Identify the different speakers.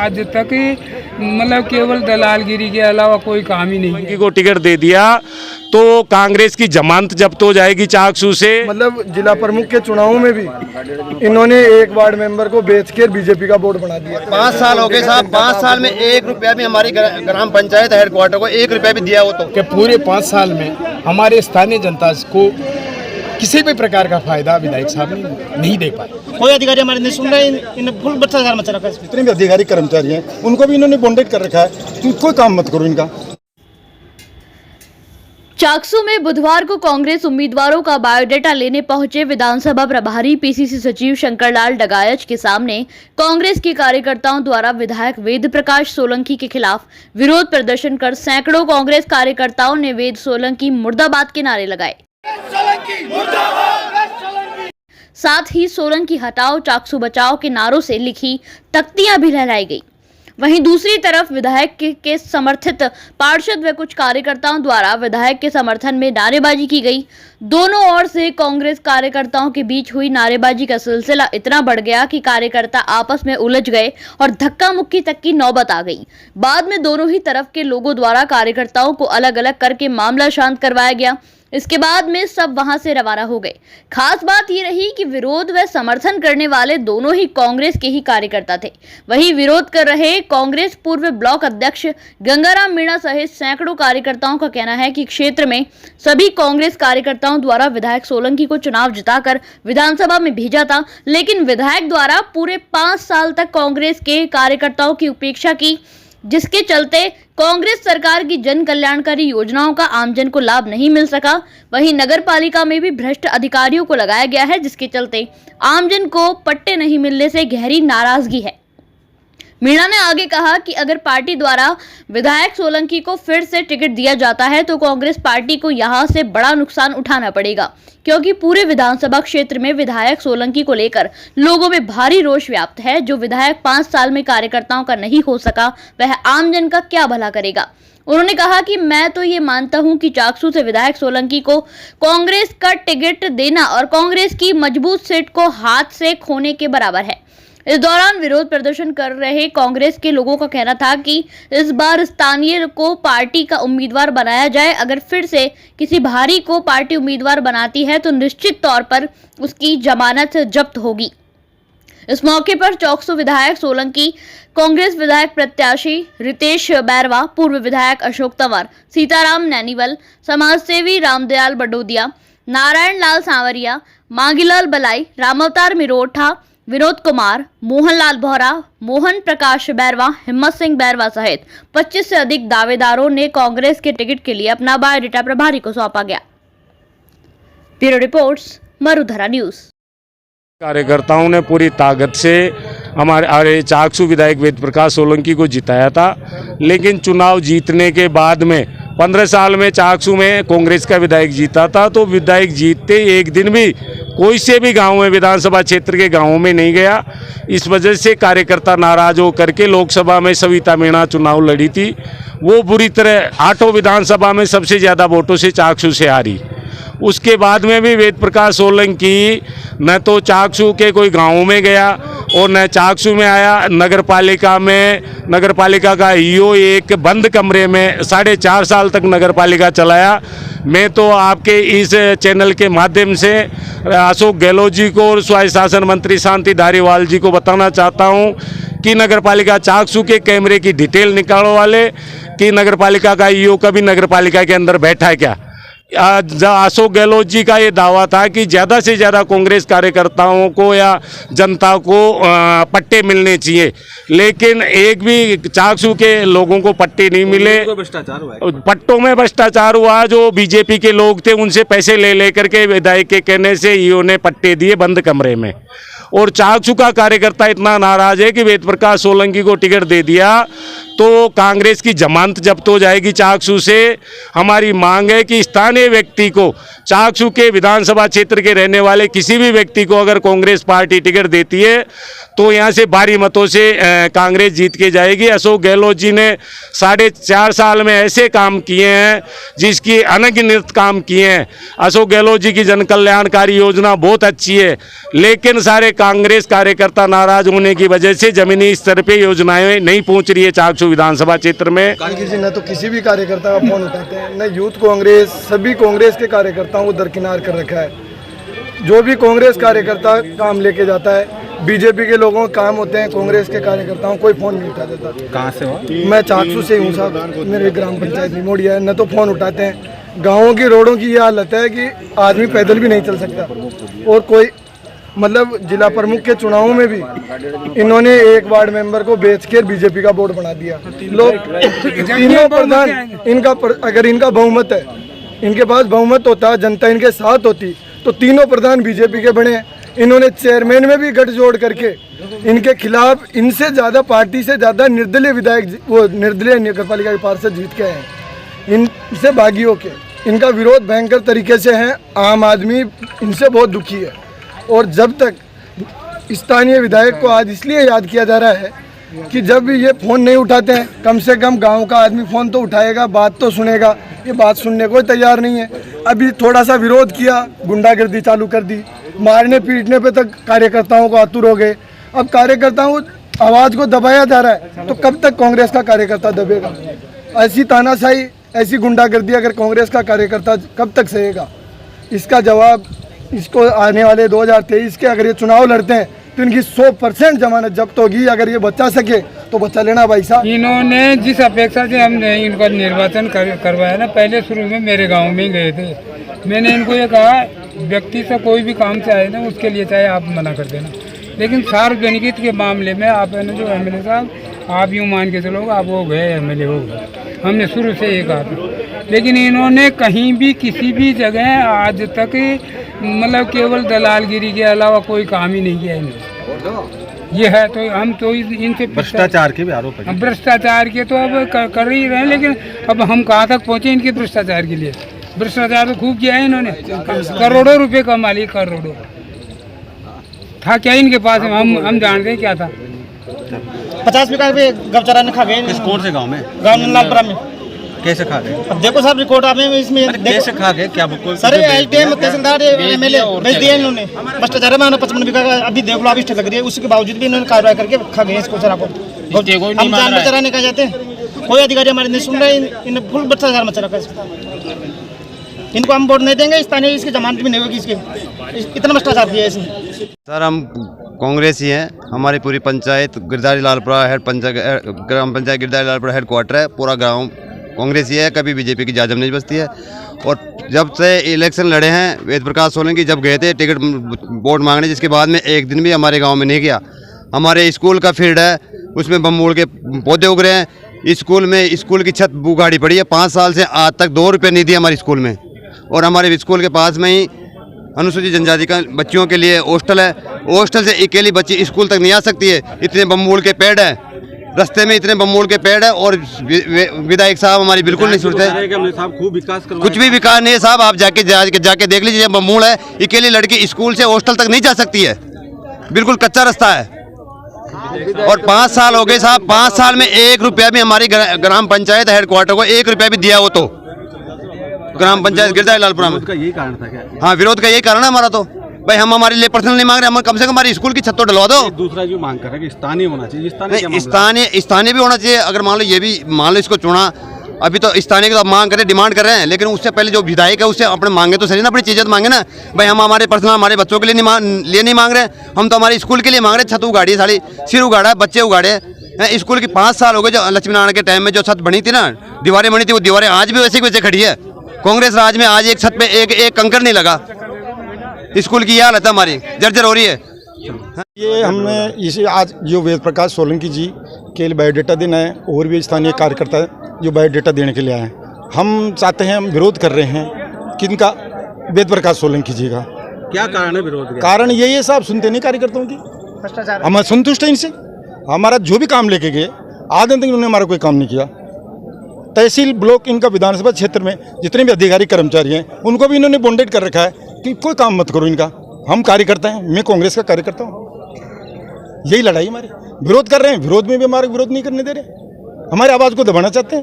Speaker 1: आज तक मतलब केवल दलालगिरी के अलावा कोई काम ही नहीं है।
Speaker 2: को टिकट दे दिया तो कांग्रेस की जमानत जब्त हो जाएगी चाकसू से।
Speaker 3: मतलब जिला प्रमुख के चुनावों में भी इन्होंने एक वार्ड मेंबर को बेच कर बीजेपी का वोट बना दिया।
Speaker 4: 5 साल हो गए साहब, 5 साल में 1 रुपया भी हमारी ग्राम पंचायत हेडक्वार्टर को 1 रुपया भी दिया हो तो
Speaker 5: कि पूरे 5 साल में हमारे स्थानीय जनता को किसी भी प्रकार का फायदा विधायक साहब ने नहीं दे पाए।
Speaker 4: कोई अधिकारी हमारे नहीं सुन रहे, इन फुल भ्रष्टाचार मचा रखा है।
Speaker 3: जितने भी अधिकारी कर्मचारी हैं उनको भी इन्होंने बॉन्डेड कर रखा है, तुम कोई काम मत करो इनका।
Speaker 6: चाकसू में बुधवार को कांग्रेस उम्मीदवारों का बायोडाटा लेने पहुंचे विधानसभा प्रभारी पीसीसी सचिव शंकरलाल डगायच के सामने कांग्रेस के कार्यकर्ताओं द्वारा विधायक वेद प्रकाश सोलंकी के खिलाफ विरोध प्रदर्शन कर सैकड़ों कांग्रेस कार्यकर्ताओं ने वेद सोलंकी मुर्दाबाद के नारे लगाए। साथ ही सोलंकी हटाओ चाकसू बचाओ के नारों से लिखी तख्तियां भी लहराई गई। वहीं दूसरी तरफ विधायक के समर्थित पार्षद व कुछ कार्यकर्ताओं द्वारा विधायक के समर्थन में नारेबाजी की गई। दोनों ओर से कांग्रेस कार्यकर्ताओं के बीच हुई नारेबाजी का सिलसिला इतना बढ़ गया कि कार्यकर्ता आपस में उलझ गए और धक्का मुक्की तक की नौबत आ गई। बाद में दोनों ही तरफ के लोगों द्वारा कार्यकर्ताओं को अलग अलग करके मामला शांत करवाया गया। इसके बाद में सब वहां से रवाना हो गए। खास बात ये रही कि विरोध व समर्थन करने वाले दोनों ही कांग्रेस के ही कार्यकर्ता थे। वहीं विरोध कर रहे कांग्रेस पूर्व ब्लॉक अध्यक्ष गंगाराम मीणा सहित सैकड़ों कार्यकर्ताओं का कहना है कि क्षेत्र में सभी कांग्रेस कार्यकर्ताओं द्वारा विधायक सोलंकी को चुनाव जिताकर विधानसभा में भेजा था, लेकिन विधायक द्वारा पूरे 5 साल तक कांग्रेस के कार्यकर्ताओं की उपेक्षा की, जिसके चलते कांग्रेस सरकार की जन कल्याणकारी योजनाओं का आमजन को लाभ नहीं मिल सका। वहीं नगर पालिका में भी भ्रष्ट अधिकारियों को लगाया गया है, जिसके चलते आमजन को पट्टे नहीं मिलने से गहरी नाराजगी है। मीणा ने आगे कहा कि अगर पार्टी द्वारा विधायक सोलंकी को फिर से टिकट दिया जाता है तो कांग्रेस पार्टी को यहां से बड़ा नुकसान उठाना पड़ेगा, क्योंकि पूरे विधानसभा क्षेत्र में विधायक सोलंकी को लेकर लोगों में भारी रोष व्याप्त है। जो विधायक 5 साल में कार्यकर्ताओं का नहीं हो सका, वह आमजन का क्या भला करेगा। उन्होंने कहा कि मैं तो ये मानता हूं कि चाकसू से विधायक सोलंकी को कांग्रेस का टिकट देना और कांग्रेस की मजबूत सीट को हाथ से खोने के बराबर है। इस दौरान विरोध प्रदर्शन कर रहे कांग्रेस के लोगों का कहना था कि इस बार स्थानीय को पार्टी का उम्मीदवार बनाया जाए। अगर फिर से किसी बाहरी को पार्टी उम्मीदवार बनाती है तो निश्चित तौर पर उसकी जमानत जब्त होगी। इस मौके पर चाकसू विधायक सोलंकी, कांग्रेस विधायक प्रत्याशी रितेश बैरवा, पूर्व विधायक अशोक तंवर, सीताराम नैनीवल, समाजसेवी रामदयाल बडोदिया, नारायण लाल सांवरिया, मांगीलाल बलाई, रामावतार मिरोठा, विनोद कुमार, मोहनलाल बोहरा, मोहन प्रकाश बैरवा, हिम्मत सिंह बैरवा सहित 25 से अधिक दावेदारों ने कांग्रेस के टिकट के लिए अपना बायोडाटा प्रभारी को सौंपा गया। Bureau reports, Marudhara news.
Speaker 2: कार्यकर्ताओं ने पूरी ताकत से हमारे चाकसू विधायक वेद प्रकाश सोलंकी को जिताया था, लेकिन चुनाव जीतने के बाद में 15 साल में चाकसू में कांग्रेस का विधायक जीता था, तो विधायक जीतते एक दिन भी कोई से भी गांव में, विधानसभा क्षेत्र के गांवों में नहीं गया। इस वजह से कार्यकर्ता नाराज होकर के लोकसभा में सविता मीणा चुनाव लड़ी थी। वो बुरी तरह 8 विधानसभा में सबसे ज़्यादा वोटों से चाकसू से हारी। उसके बाद में भी वेद प्रकाश सोलंकी न तो चाकसू के कोई गाँव में गया और न चाकसू में आया। नगर पालिका का ईओ एक बंद कमरे में 4.5 साल तक नगर पालिका चलाया। मैं तो आपके इस चैनल के माध्यम से अशोक गहलोत जी को और स्वायत्त शासन मंत्री शांति धारीवाल जी को बताना चाहता हूं कि नगर पालिका चाकसू के कैमरे की डिटेल निकालो वाले कि नगर पालिका का ईओ कभी नगर पालिका के अंदर बैठा है क्या। अशोक गहलोत जी का ये दावा था कि ज़्यादा से ज़्यादा कांग्रेस कार्यकर्ताओं को या जनता को पट्टे मिलने चाहिए, लेकिन एक भी चाकसू के लोगों को पट्टे नहीं मिले। पट्टों में भ्रष्टाचार हुआ। जो बीजेपी के लोग थे उनसे पैसे ले लेकर के विधायक के कहने से ईओ ने पट्टे दिए बंद कमरे में। और चाकसू का कार्यकर्ता इतना नाराज है कि वेद प्रकाश सोलंकी को टिकट दे दिया तो कांग्रेस की जमानत जब्त हो जाएगी चाकसू से। हमारी मांग है कि स्थानीय व्यक्ति को, चाकसू के विधानसभा क्षेत्र के रहने वाले किसी भी व्यक्ति को अगर कांग्रेस पार्टी टिकट देती है तो यहाँ से भारी मतों से कांग्रेस जीत के जाएगी। अशोक गहलोत जी ने 4.5 साल में ऐसे काम किए हैं जिसकी अनगिनत काम किए हैं। अशोक गहलोत जी की जन कल्याणकारी योजना बहुत अच्छी है, लेकिन सारे कांग्रेस कार्यकर्ता नाराज होने की वजह से जमीनी स्तर पे योजनाएं नहीं पहुंच रही है चाकसू विधानसभा क्षेत्र में।
Speaker 3: किसी न तो किसी भी कार्यकर्ता का फोन उठाते हैं, न यूथ कांग्रेस, सभी कांग्रेस के कार्यकर्ताओं को दरकिनार कर रखा है। जो भी कांग्रेस कार्यकर्ता काम लेके जाता है, बीजेपी के लोगों के काम होते हैं, कांग्रेस के कार्यकर्ताओं कोई फोन नहीं उठा देता।
Speaker 7: कहाँ से हो?
Speaker 3: मैं चाकसू से हूँ साहब, मेरे ग्राम पंचायत निमोड़िया है। न तो फोन उठाते हैं। गाँवों की रोडों की ये हालत है कि आदमी पैदल भी नहीं चल सकता। और कोई मतलब जिला प्रमुख के चुनावों में भी इन्होंने एक वार्ड मेंबर को बेच कर बीजेपी का बोर्ड बना दिया। लोग तीनों प्रधान अगर इनका बहुमत है, इनके पास बहुमत होता, जनता इनके साथ होती, तो तीनों प्रधान बीजेपी के बने। इन्होंने चेयरमैन में भी गठजोड़ करके इनके खिलाफ, इनसे ज़्यादा, पार्टी से ज़्यादा निर्दलीय विधायक, वो निर्दलीय नगर पालिका के पार्षद जीत के हैं। इनसे बागी होके इनका विरोध भयंकर तरीके से है। आम आदमी इनसे बहुत दुखी है। और जब तक स्थानीय विधायक को आज इसलिए याद किया जा रहा है कि जब भी ये फ़ोन नहीं उठाते हैं, कम से कम गांव का आदमी फ़ोन तो उठाएगा, बात तो सुनेगा। ये बात सुनने को तैयार नहीं है। अभी थोड़ा सा विरोध किया, गुंडागर्दी चालू कर दी, मारने पीटने पे तक कार्यकर्ताओं को आतुर हो गए। अब कार्यकर्ताओं आवाज़ को दबाया जा रहा है, तो कब तक कांग्रेस का कार्यकर्ता दबेगा? ऐसी तानाशाही, ऐसी गुंडागर्दी अगर कांग्रेस का कार्यकर्ता कब तक सहेगा? इसका जवाब इसको आने वाले 2023 के अगर ये चुनाव लड़ते हैं तो इनकी 100% जमानत जब्त होगी। अगर ये बचा सके तो बचा लेना भाई साहब।
Speaker 1: इन्होंने जिस अपेक्षा से हमने इनका निर्वाचन करवाया ना, पहले शुरू में मेरे गांव में ही गए थे। मैंने इनको ये कहा, व्यक्ति से कोई भी काम से आए ना, उसके लिए चाहे आप मना कर देना, लेकिन सार्वजनिक हित के मामले में आप है ना, जो एमएलए साहब, आप यूँ मान के चलोगे आप हो गए एमएलए हो गए। हमने शुरू से ये कहा था, लेकिन इन्होंने कहीं भी किसी भी जगह आज तक मतलब केवल दलालगिरी के अलावा कोई काम ही नहीं किया इन्होंने। ये है तो हम तो इनसे
Speaker 7: भ्रष्टाचार के भी आरोप है।
Speaker 1: भ्रष्टाचार के तो अब कर ही रहे हैं, लेकिन अब हम कहाँ तक पहुँचे इनके भ्रष्टाचार के लिए? भ्रष्टाचार तो खूब किया है इन्होंने, करोड़ों रुपए कमा लिए, करोड़ों। था क्या इनके पास? हम जानते हैं क्या था।
Speaker 8: 50 बीघा पे गव चराने खा गए।
Speaker 7: कौन से गांव में?
Speaker 8: गाँव लालपुरा में।
Speaker 7: कैसे खा गए?
Speaker 8: अब देखो साहब रिकॉर्ड आप इसमें
Speaker 7: कैसे खा गए? क्या
Speaker 8: सर एसडीएम तहसीलदार एमएलए बेच दिया इन्होंने। भ्रष्टाचार में 55 बीघा का अभी देख लो, अभी लग रही है, उसके बावजूद भी इन्होंने कार्रवाई करके खा गए इसको चरा को। हम जानवर चराने का जाते हैं, कोई अधिकारी हमारे नहीं सुन रहे। इन्हें फुल भ्रष्टाचार मचा रखा है। इनको हम वोट नहीं देंगे, स्थानीय इसकी जमानत भी नहीं होगी। इसके इतना भ्रष्टाचार किया है इसने।
Speaker 4: सर हम कांग्रेस ही हैं। हमारी पूरी पंचायत गिरधारी लालपुरा ग्राम पंचायत गिरधारी लालपुरा हेडक्वार्टर है। पूरा गांव कांग्रेस ही है, कभी बीजेपी की जाजम नहीं बचती है। और जब से इलेक्शन लड़े हैं, वेद प्रकाश सोलंकी जब गए थे टिकट वोट मांगने, जिसके बाद में एक दिन भी हमारे गांव में नहीं गया। हमारे स्कूल का फील्ड है, उसमें बम्बूल के पौधे उग रहे हैं। स्कूल की छत बुगाड़ी पड़ी है। 5 साल से आज तक 2 रुपये नहीं दिए हमारे स्कूल में। और हमारे स्कूल के पास में ही अनुसूचित जनजाति का बच्चियों के लिए हॉस्टल है। हॉस्टल से अकेली बच्ची स्कूल तक नहीं आ सकती है। इतने बम्बूल के पेड़ हैं, रास्ते में इतने बम्बूल के पेड़ है। और विधायक साहब हमारी बिल्कुल नहीं सुनते।
Speaker 7: खूब विकास
Speaker 4: कुछ भी विकास नहीं है साहब। आप जाके देख लीजिए, बम्बूल है, अकेली लड़की स्कूल से हॉस्टल तक नहीं जा सकती है। बिल्कुल कच्चा रास्ता है। और 5 साल हो गए साहब, 5 साल में 1 रुपया भी हमारी ग्राम पंचायत हेडक्वार्टर को 1 रुपया भी दिया हो तो ग्राम पंचायत गिरधारी लालपुरा में।
Speaker 7: का यही कारण था क्या?
Speaker 4: हाँ, विरोध का यही कारण है हमारा। तो भाई हम हमारे लिए पर्सनल नहीं मांग रहे, हम कम से कम हमारी स्कूल की छत तो डलवा दो।
Speaker 7: दूसरा जो मांग कर रहा है कि स्थानीय होना चाहिए,
Speaker 4: स्थानीय भी होना चाहिए। अगर मान लो ये भी मान लो इसको चुना, अभी तो स्थानीय की तो मांग कर डिमांड कर रहे हैं, लेकिन उससे पहले जो विधायक है उससे अपने मांगे तो सही ना, अपनी चीजें तो मांगे ना। भाई हम हमारे पर्सनल हमारे बच्चों के लिए नहीं मांग रहे, हम तो हमारे स्कूल के लिए मांग रहे। छत उगाड़ी है, साड़ी सिर उगाड़ा है, बच्चे उगाड़े। स्कूल की 5 साल हो गए। जो लक्ष्मी नारायण के टाइम में जो छत बनी थी ना, दीवारें बनी थी, वो दीवारें आज भी वैसे की वैसे खड़ी है। कांग्रेस राज में आज एक छत पे एक कंकर नहीं लगा। स्कूल की यह हालत है, हमारी जर्जर हो रही है।
Speaker 9: ये हमने इसे आज जो वेद प्रकाश सोलंकी जी के लिए बायोडाटा देना है, और भी स्थानीय कार्यकर्ता जो बायोडाटा देने के लिए आए हैं। हम चाहते हैं, हम विरोध कर रहे हैं किनका? वेद प्रकाश सोलंकी जी का।
Speaker 7: क्या कारण है विरोध?
Speaker 9: कारण यही है साहब, सुनते नहीं कार्यकर्ताओं की। हम संतुष्ट हैं इनसे। हमारा जो भी काम लेके गए, आज दिन तक इन्होंने हमारा कोई काम नहीं किया। तहसील ब्लॉक इनका विधानसभा क्षेत्र में जितने भी अधिकारी कर्मचारी हैं उनको भी इन्होंने बॉन्डेड कर रखा है कि कोई काम मत करो इनका। हम कार्यकर्ता हैं, मैं कांग्रेस का कार्यकर्ता हूँ। यही लड़ाई हमारी, विरोध कर रहे हैं, विरोध में भी हमारा विरोध नहीं करने दे रहे, हमारी आवाज़ को दबाना चाहते हैं।